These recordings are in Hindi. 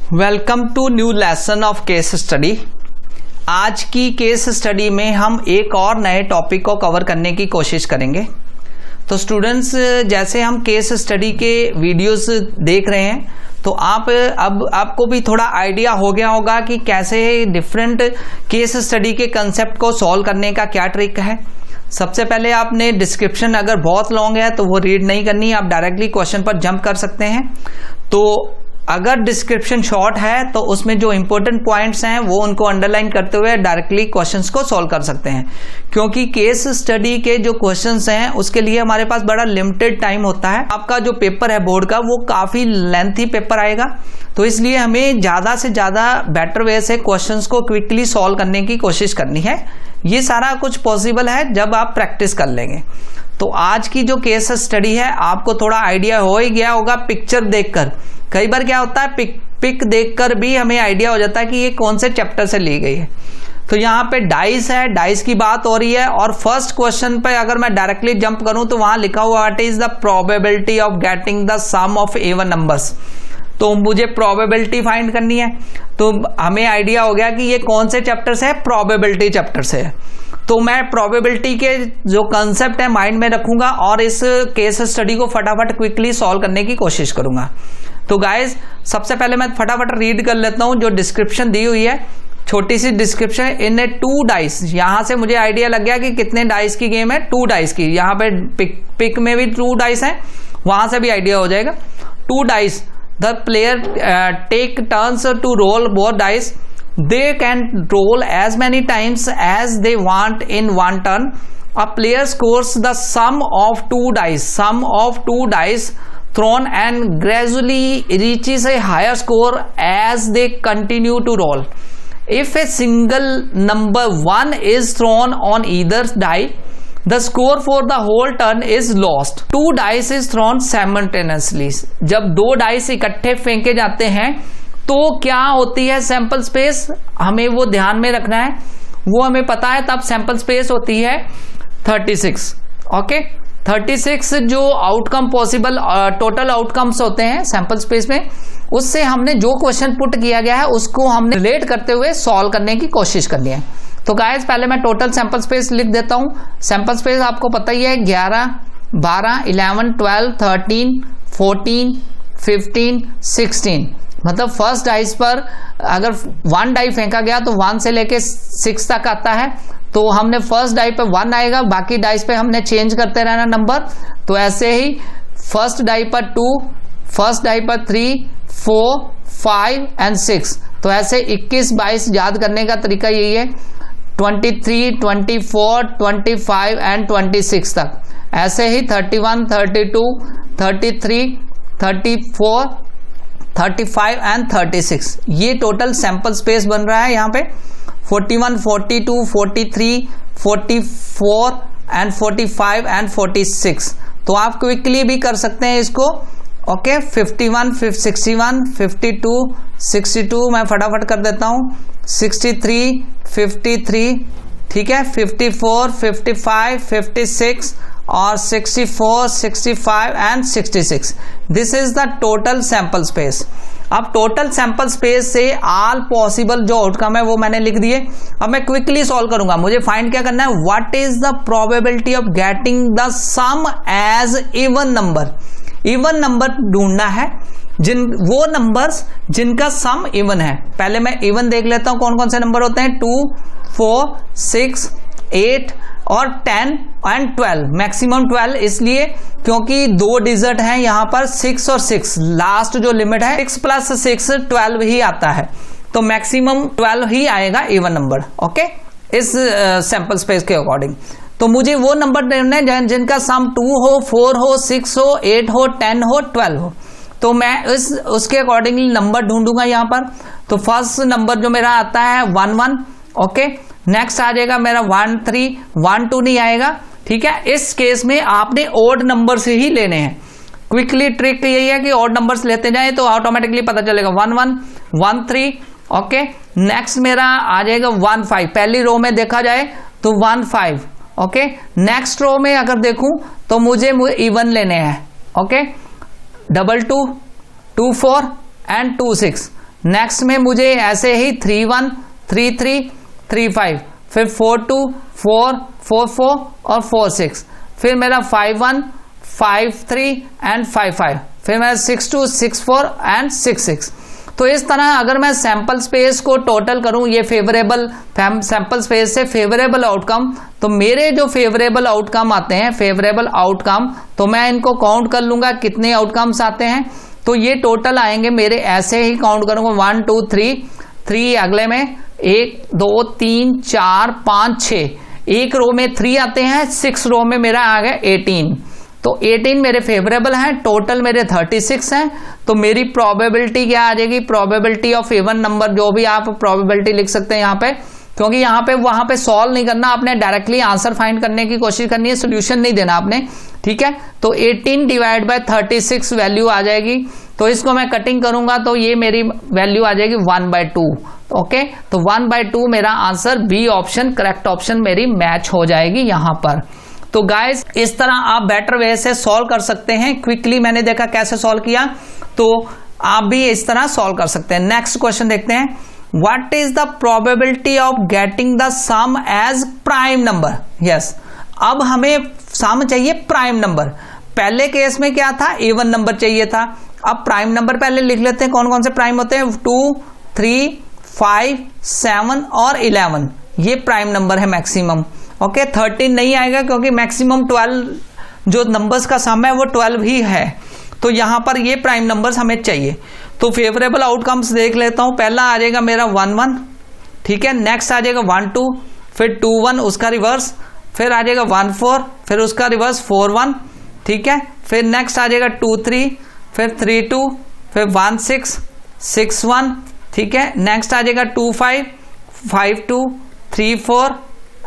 Welcome to new lesson of case study. आज की केस स्टडी में हम एक और नए टॉपिक को कवर करने की कोशिश करेंगे। तो स्टूडेंट्स, जैसे हम केस स्टडी के वीडियोस देख रहे हैं तो अब आपको भी थोड़ा आइडिया हो गया होगा कि कैसे डिफरेंट केस स्टडी के कंसेप्ट को सॉल्व करने का क्या ट्रिक है। सबसे पहले आपने डिस्क्रिप्शन अगर बहुत लॉन्ग है तो वो रीड नहीं करनी, आप डायरेक्टली क्वेश्चन पर जंप कर सकते हैं। तो अगर डिस्क्रिप्शन शॉर्ट है तो उसमें जो इंपॉर्टेंट पॉइंट्स हैं वो उनको अंडरलाइन करते हुए डायरेक्टली क्वेश्चंस को सॉल्व कर सकते हैं, क्योंकि केस स्टडी के जो क्वेश्चंस हैं उसके लिए हमारे पास बड़ा लिमिटेड टाइम होता है। आपका जो पेपर है बोर्ड का वो काफ़ी लेंथी पेपर आएगा, तो इसलिए हमें ज़्यादा से ज़्यादा बेटर वे से क्वेश्चंस को क्विकली सॉल्व करने की कोशिश करनी है। ये सारा कुछ पॉसिबल है जब आप प्रैक्टिस कर लेंगे। तो आज की जो केस स्टडी है आपको थोड़ा आइडिया हो ही गया होगा पिक्चर देखकर। कई बार क्या होता है पिक देखकर भी हमें आइडिया हो जाता है कि ये कौन से चैप्टर से ली गई है। तो यहाँ पे डाइस है, डाइस की बात हो रही है और फर्स्ट क्वेश्चन पे अगर मैं डायरेक्टली जंप करूं तो वहां लिखा हुआ what is the probability of getting the sum of even numbers. तो मुझे प्रोबेबिलिटी फाइंड करनी है, तो हमें आइडिया हो गया कि ये कौन से चैप्टर से है, प्रोबेबिलिटी चैप्टर से है। तो मैं प्रोबेबिलिटी के जो कंसेप्ट है माइंड में रखूंगा और इस केस स्टडी को फटाफट क्विकली सॉल्व करने की कोशिश करूंगा। तो गाइज, सबसे पहले मैं फटाफट रीड कर लेता हूं जो डिस्क्रिप्शन दी हुई है, छोटी सी डिस्क्रिप्शन। इन 2 डाइस, यहां से मुझे आइडिया लग गया कि कितने डाइस की गेम है, 2 डाइस की। यहाँ पे पिक में भी 2 डाइस है, वहां से भी आइडिया हो जाएगा। 2 dice, the player take turns to roll both dice. They can roll as many times as they want in one turn. A player scores the sum of 2 dice thrown and gradually reaches a higher score as they continue to roll. If a single number 1 is thrown on either die, the score for the whole turn is lost. 2 dice is thrown simultaneously. जब 2 डाइस इकट्ठे फेंके जाते हैं तो क्या होती है सैंपल स्पेस, हमें वो ध्यान में रखना है, वो हमें पता है। तब सैंपल स्पेस होती है 36। ओके, 36 जो आउटकम पॉसिबल टोटल आउटकम्स होते हैं सैंपल स्पेस में, उससे हमने जो क्वेश्चन पुट किया गया है उसको हमने रिलेट करते हुए सॉल्व करने की कोशिश करनी है। तो गाइस, पहले मैं टोटल सैंपल स्पेस लिख देता हूं। सैंपल स्पेस आपको पता ही है 11, 12, 11, 12, 13, 14, 15, 16। मतलब फर्स्ट डाइस पर अगर 1 डाई फेंका गया तो 1 से लेके 6 तक आता है, तो हमने फर्स्ट डाई पे 1 आएगा, बाकी डाइस पे हमने चेंज करते रहना नंबर। तो ऐसे ही फर्स्ट डाई पर 2, फर्स्ट डाई पर 3, 4, 5 एंड 6। तो ऐसे 21, 22 याद करने का तरीका यही है, 23, 24, 25 एंड 26 तक। ऐसे ही 31, 32, 33, 34, 35 एंड 36, ये टोटल सैंपल स्पेस बन रहा है। यहाँ पे 41, 42, 43, 44 एंड 45 एंड 46। तो आप क्विकली भी कर सकते हैं इसको। ओके, 51, 61, 52, 62 मैं फटाफट कर देता हूँ, 63, 53, ठीक है, 54, 55, 56 और 64, 65 and 66। This is the total sample space. अब टोटल सैंपल स्पेस से ऑल पॉसिबल जो आउटकम है वो मैंने लिख दिए। अब मैं क्विकली सॉल्व करूंगा। मुझे फाइंड क्या करना है, what is the probability of getting the sum as even number. Even number ढूंढना है, वो नंबर्स जिनका सम इवन है। पहले मैं इवन देख लेता हूं कौन कौन से नंबर होते हैं, 2, 4, 6, 8 और 10 एंड 12। मैक्सिमम 12 इसलिए क्योंकि 2 डिजिट हैं यहाँ पर, 6 और 6, लास्ट जो लिमिट है 6 + 6 12 ही आता है, तो मैक्सिमम 12 ही आएगा इवन नंबर। ओके, इस सैंपल स्पेस के अकॉर्डिंग। तो मुझे वो नंबर ढूंढने हैं जिनका सम 2 हो, 4 हो, 6 हो, 8 हो, 10 हो, 12 हो। तो मैं उसके अकॉर्डिंगली नंबर ढूंढूंगा यहाँ पर। तो फर्स्ट नंबर जो मेरा आता है 1, 1। ओके, नेक्स्ट आ जाएगा मेरा 1, 3, 1, 2 नहीं आएगा, ठीक है। इस केस में आपने ओड नंबर से ही लेने हैं। क्विकली ट्रिक यही है कि ओड नंबर्स लेते जाए तो ऑटोमेटिकली पता चलेगा। 1, 1, 1, 3। ओके, नेक्स्ट मेरा आ जाएगा 1, 5। पहली रो में देखा जाए तो 1, 5। ओके, नेक्स्ट रो में अगर देखूं तो मुझे इवन लेने हैं। Okay, 2, 2, 2, 4 and 2, 6। नेक्स्ट में मुझे ऐसे ही 3 1 3 3 3 5, फिर 4 2 4 4 4 और 4 6, फिर मेरा 5 1 5 3 एंड 5 5, फिर मेरा 6 2 6 4 एंड 6 6। तो इस तरह अगर मैं सैंपल स्पेस को टोटल करूं, ये फेवरेबल सैंपल स्पेस से फेवरेबल आउटकम, तो मेरे जो फेवरेबल आउटकम आते हैं, फेवरेबल आउटकम, तो मैं इनको काउंट कर लूंगा कितने आउटकम्स आते हैं। तो ये टोटल आएंगे मेरे, ऐसे ही काउंट करूंगा 1 2 3 अगले में 1 2 3 4 5 6, एक रो में 3 आते हैं, 6 रो में मेरा आ गया 18। तो 18 मेरे फेवरेबल हैं, टोटल मेरे 36 हैं। तो मेरी प्रोबेबिलिटी क्या आ जाएगी, प्रोबेबिलिटी ऑफ इवन नंबर, जो भी आप प्रोबेबिलिटी लिख सकते हैं यहाँ पे, क्योंकि यहाँ पे वहां पे सॉल्व नहीं करना, आपने डायरेक्टली आंसर फाइंड करने की कोशिश करनी है, सोल्यूशन नहीं देना आपने, ठीक है। तो 18 डिवाइड बाय 36 वैल्यू आ जाएगी। तो इसको मैं कटिंग करूंगा तो ये मेरी वैल्यू आ जाएगी 1/2। ओके, तो 1/2 मेरा answer B option correct option मेरी मैच हो जाएगी यहां पर। तो गाइस इस तरह आप बेटर वे से सॉल्व कर सकते हैं। क्विकली मैंने देखा कैसे सॉल्व किया, तो आप भी इस तरह सॉल्व कर सकते हैं। नेक्स्ट क्वेश्चन देखते हैं, what is the probability of getting the sum as prime number. Yes, अब हमें सम चाहिए प्राइम नंबर। पहले केस में क्या था, इवन नंबर चाहिए था। अब प्राइम नंबर पहले लिख लेते हैं, कौन कौन से प्राइम होते हैं, 2 3 5 7 और 11, ये प्राइम नंबर है मैक्सिमम। ओके, 13 नहीं आएगा क्योंकि मैक्सिमम 12 जो नंबर्स का सम है वो 12 ही है। तो यहां पर ये प्राइम नंबर्स हमें चाहिए। तो फेवरेबल आउटकम्स देख लेता हूं। पहला आ जाएगा मेरा 1 1, ठीक है। नेक्स्ट आ जाएगा 1 2, फिर 2 1 उसका रिवर्स, फिर आ जाएगा 1 4, फिर उसका रिवर्स 4 1, ठीक है। फिर नेक्स्ट आ जाएगा 2 3, फिर 3 2, फिर 1 6 6 1, ठीक है। नेक्स्ट आ जाएगा 2 5 5 2 3 4,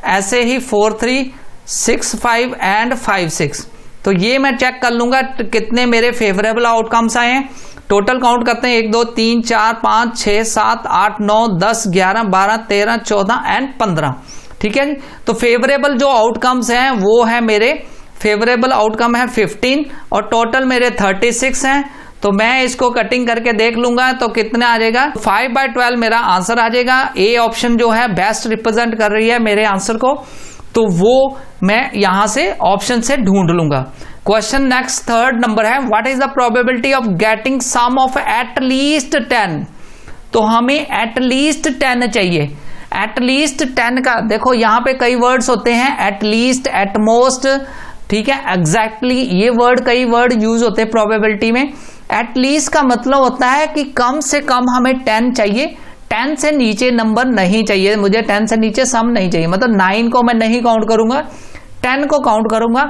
ऐसे ही 4 3 6 5 एंड 5 6। तो ये मैं चेक कर लूंगा कितने मेरे फेवरेबल आउटकम्स आए हैं। टोटल काउंट करते हैं 1 2 3 4 5 6 7 8 9 10 11 12 13 14 एंड 15, ठीक है। तो फेवरेबल जो आउटकम्स हैं वो है मेरे, फेवरेबल आउटकम है 15 और टोटल मेरे 36 हैं। तो मैं इसको कटिंग करके देख लूंगा तो कितना आ जाएगा, 5/12 मेरा आंसर आ जाएगा। ए ऑप्शन जो है बेस्ट रिप्रेजेंट कर रही है मेरे आंसर को, तो वो मैं यहां से ऑप्शन से ढूंढ लूंगा। क्वेश्चन नेक्स्ट थर्ड नंबर है, what is the probability of getting sum of at least 10। तो हमें एटलीस्ट 10 चाहिए। एटलीस्ट 10 का देखो यहां पे कई वर्ड्स होते हैं, एटलीस्ट, एटमोस्ट, ठीक है, एग्जैक्टली, ये वर्ड कई वर्ड यूज होते हैं प्रोबेबिलिटी में। एटलीस्ट का मतलब होता है कि कम से कम हमें 10 चाहिए, 10 से नीचे नंबर नहीं चाहिए मुझे, 10 से नीचे सम नहीं चाहिए। मतलब 9 को मैं नहीं काउंट करूंगा, 10 को काउंट करूंगा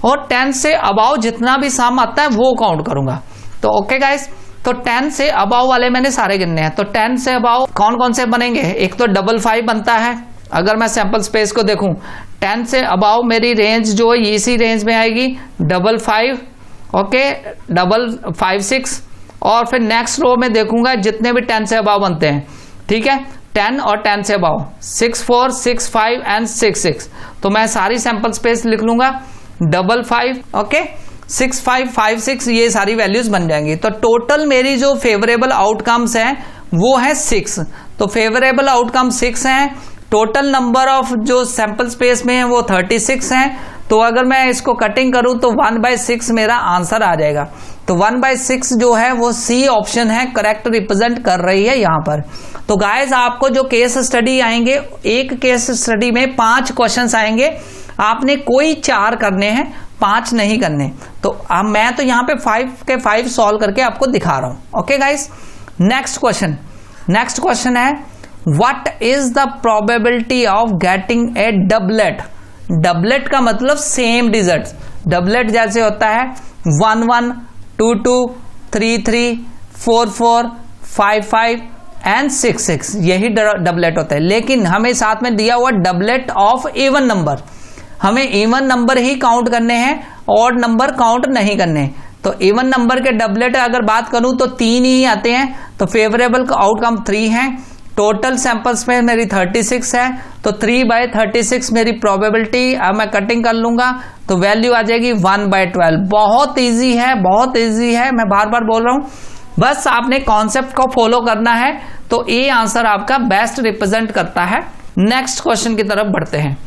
और 10 से अबाव जितना भी सम आता है वो काउंट करूंगा। तो ओके गाइस, तो 10 से अबाव वाले मैंने सारे गिनने हैं। तो 10 से अबाव कौन कौन से बनेंगे, एक तो 55 बनता है। अगर मैं सैंपल स्पेस को देखूं, 10 से अबाव मेरी रेंज जो है इसी रेंज में आएगी 55, ओके, 556। और फिर नेक्स्ट रो में देखूंगा जितने भी 10 से अबाव बनते हैं, ठीक है, 10 और 10 से अबाव 6 4 6 5 एंड 6 6। तो मैं सारी सैंपल स्पेस लिख लूंगा 55, ओके, 6 5 5 6, ये सारी वैल्यूज बन जाएंगी। तो टोटल मेरी जो फेवरेबल आउटकम्स हैं वो है 6। तो फेवरेबल आउटकम 6 हैं। टोटल नंबर ऑफ जो सैंपल स्पेस में है वो 36 हैं। तो अगर मैं इसको कटिंग करूं तो 1/6 मेरा आंसर आ जाएगा। तो 1/6 जो है वो सी ऑप्शन है, करेक्ट रिप्रेजेंट कर रही है यहां पर। तो गाइस आपको जो केस स्टडी आएंगे, एक केस स्टडी में 5 क्वेश्चंस आएंगे, आपने कोई 4 करने हैं, 5 नहीं करने। तो अब मैं तो यहां पे 5 के 5 सॉल्व करके आपको दिखा रहा हूं। ओके गाइस, नेक्स्ट क्वेश्चन है, what is the probability of getting a doublet. Doublet का मतलब सेम डिजिट। डबलेट जैसे होता है 1 1 2 2 3 3 4 4 5 5 एंड 6 6, यही डबलेट होता है। लेकिन हमें साथ में दिया हुआ डबलेट ऑफ इवन नंबर, हमें इवन नंबर ही काउंट करने हैं, ऑड नंबर काउंट नहीं करने। तो इवन नंबर के डबलेट अगर बात करूं तो 3 ही आते हैं। तो फेवरेबल का आउटकम 3 है। टोटल सैंपल्स में मेरी 36 है। तो 3/36 मेरी प्रोबेबिलिटी। अब मैं कटिंग कर लूंगा तो वैल्यू आ जाएगी 1/12। बहुत इजी है, बहुत इजी है, मैं बार बार बोल रहा हूं बस आपने कॉन्सेप्ट को फॉलो करना है, तो ए आंसर आपका बेस्ट रिप्रेजेंट करता है। नेक्स्ट क्वेश्चन की तरफ बढ़ते हैं,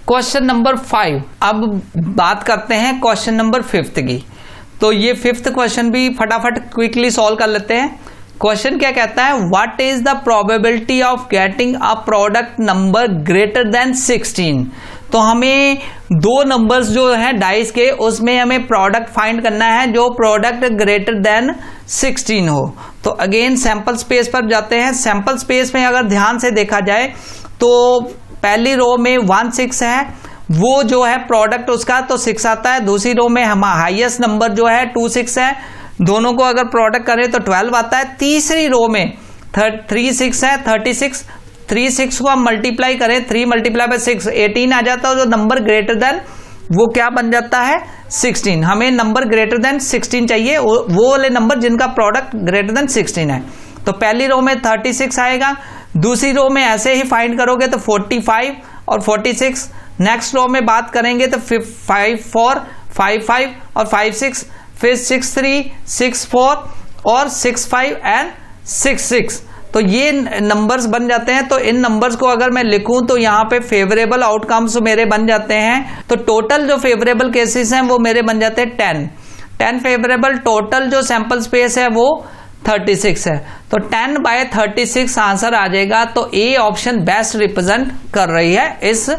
क्वेश्चन नंबर 5। अब बात करते हैं क्वेश्चन नंबर 5 की। तो ये 5th क्वेश्चन भी फटाफट क्विकली सॉल्व कर लेते हैं। क्वेश्चन क्या कहता है, what is the probability of getting a product number greater than 16। तो हमें दो नंबर्स जो है डाइस के, उसमें हमें प्रोडक्ट फाइंड करना है जो प्रोडक्ट ग्रेटर देन 16 हो। तो अगेन सैंपल स्पेस पर जाते हैं। सैंपल स्पेस में अगर ध्यान से देखा जाए तो पहली रो में 1 6 है, वो जो है प्रोडक्ट उसका तो 6 आता है। दूसरी रो में हम हाईएस्ट नंबर जो है 2 6 है, दोनों को अगर प्रोडक्ट करें तो 12 आता है। तीसरी रो में 3 6 है, 36। 3 6 को हम मल्टीप्लाई करें, 3 मल्टीप्लाई बाय 6 18 आ जाता है। जो नंबर ग्रेटर देन वो क्या बन जाता है 16। हमें नंबर ग्रेटर देन 16 चाहिए, वो वाले नंबर जिनका प्रोडक्ट ग्रेटर देन 16 है। तो पहली रो में 36 आएगा, दूसरी रो में ऐसे ही फाइंड करोगे तो 45 और 46। नेक्स्ट रो में बात करेंगे तो 5 4 5 5 और 5 6, फिर 6 3 6 4 और 6 5 एंड 6 6। तो ये नंबर्स बन जाते हैं। तो इन नंबर्स को अगर मैं लिखूं तो यहाँ पे फेवरेबल आउटकम्स मेरे बन जाते हैं। तो टोटल जो फेवरेबल केसेस हैं वो मेरे बन जाते हैं 10 फेवरेबल। टोटल जो सैंपल स्पेस है वो 36 है। तो 10 बाय 36 आंसर आ जाएगा। तो ए ऑप्शन बेस्ट रिप्रेजेंट कर रही है इस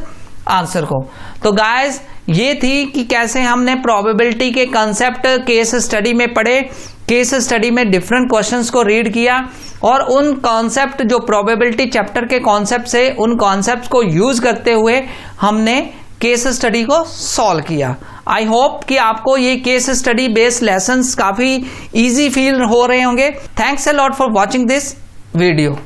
आंसर को। तो गाइस ये थी कि कैसे हमने प्रोबेबिलिटी के कंसेप्ट केस स्टडी में पढ़े। केस स्टडी में डिफरेंट क्वेश्चंस को रीड किया और उन कॉन्सेप्ट जो प्रोबेबिलिटी चैप्टर के कॉन्सेप्ट से, उन कॉन्सेप्ट को यूज करते हुए हमने केस स्टडी को सॉल्व किया। आई होप कि आपको ये केस स्टडी बेस्ड लेसन्स काफी इजी फील हो रहे होंगे। Thanks a lot for watching this video.